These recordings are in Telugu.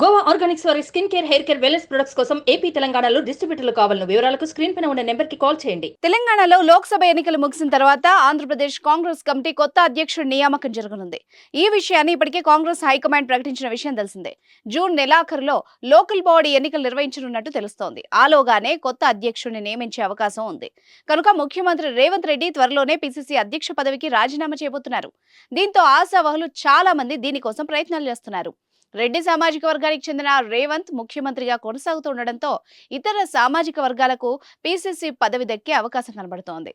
గోవా ఆర్గానిక్స్ వారి skin care, hair care, wellness products కోసం ఏపీ, తెలంగాణలో డిస్ట్రిబ్యూటర్లు కావాలను వివరాలకు స్క్రీన్ పైన ఉన్న నెంబర్కి కాల్ చేయండి. తెలంగాణలో లోక్సభ ఎన్నికలు ముగిసిన తర్వాత ఆంధ్రప్రదేశ్ కాంగ్రెస్ కమిటీ కొత్త అధ్యక్షుడి నియామకం జరగనుంది. ఈ విషయాన్ని ఇప్పటికే కాంగ్రెస్ హైకమాండ్ ప్రకటించిన విషయం తెలిసిందే. జూన్ నెలాఖరులో లోకల్ బాడీ ఎన్నికలు నిర్వహించనున్నట్టు తెలుస్తోంది. ఆలోగానే కొత్త అధ్యక్షుడిని నియమించే అవకాశం ఉంది. కనుక ముఖ్యమంత్రి రేవంత్ రెడ్డి త్వరలోనే పీసీసీ అధ్యక్ష పదవికి రాజీనామా చేయబోతున్నారు. దీంతో ఆశావహులు చాలా మంది దీనికోసం ప్రయత్నాలు చేస్తున్నారు. రెడ్డి సామాజిక వర్గానికి చెందిన రేవంత్ ముఖ్యమంత్రిగా కొనసాగుతుండటంతో ఇతర సామాజిక వర్గాలకు పీసీసీ పదవి దక్కే అవకాశం కనబడుతోంది.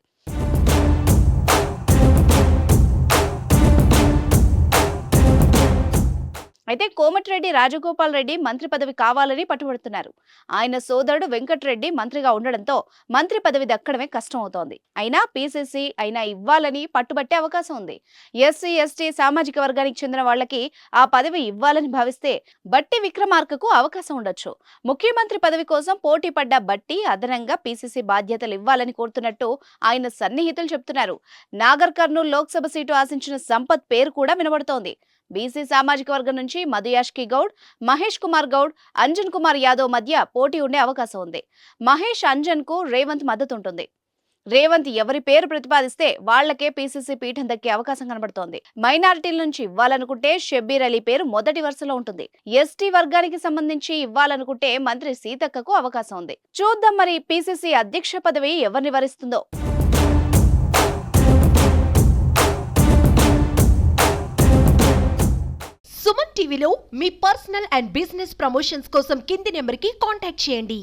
అయితే కోమటిరెడ్డి రాజగోపాల్ రెడ్డి మంత్రి పదవి కావాలని పట్టుబడుతున్నారు. ఆయన సోదరుడు వెంకటరెడ్డి మంత్రిగా ఉండడంతో మంత్రి పదవి దక్కడమే కష్టం అవుతోంది. అయినా పీసీసీ అయినా ఇవ్వాలని పట్టుబట్టే అవకాశం ఉంది. ఎస్సీ, ఎస్టీ సామాజిక వర్గానికి చెందిన వాళ్ళకి ఆ పదవి ఇవ్వాలని భావిస్తే బట్టి విక్రమార్కకు అవకాశం ఉండొచ్చు. ముఖ్యమంత్రి పదవి కోసం పోటీ పడ్డ బట్టి అదనంగా పీసీసీ బాధ్యతలు ఇవ్వాలని కోరుతున్నట్టు ఆయన సన్నిహితులు చెబుతున్నారు. నాగర్ కర్నూలు లోక్సభ సీటు ఆశించిన సంపత్ పేరు కూడా వినబడుతోంది. బీసీ సామాజిక వర్గం నుంచి మధుయాష్కి గౌడ్, మహేష్ కుమార్ గౌడ్, అంజన్ కుమార్ యాదవ్ మధ్య పోటీ ఉండే అవకాశం ఉంది. మహేష్, అంజన్ కు రేవంత్ మద్దతు ఉంటుంది. రేవంత్ ఎవరి పేరు ప్రతిపాదిస్తే వాళ్లకే పీసీసీ పీఠం దక్కే అవకాశం కనబడుతోంది. మైనారిటీల నుంచి ఇవ్వాలనుకుంటే షబ్బీర్ అలీ పేరు మొదటి వరుసలో ఉంటుంది. ఎస్టీ వర్గానికి సంబంధించి ఇవ్వాలనుకుంటే మంత్రి సీతక్కకు అవకాశం ఉంది. చూద్దాం మరి పీసీసీ అధ్యక్ష పదవి ఎవరిని వరిస్తుందో. సుమన్ టీవీలో మీ పర్సనల్ అండ్ బిజినెస్ ప్రమోషన్స్ కోసం కింది నెంబర్కి కాంటాక్ట్ చేయండి.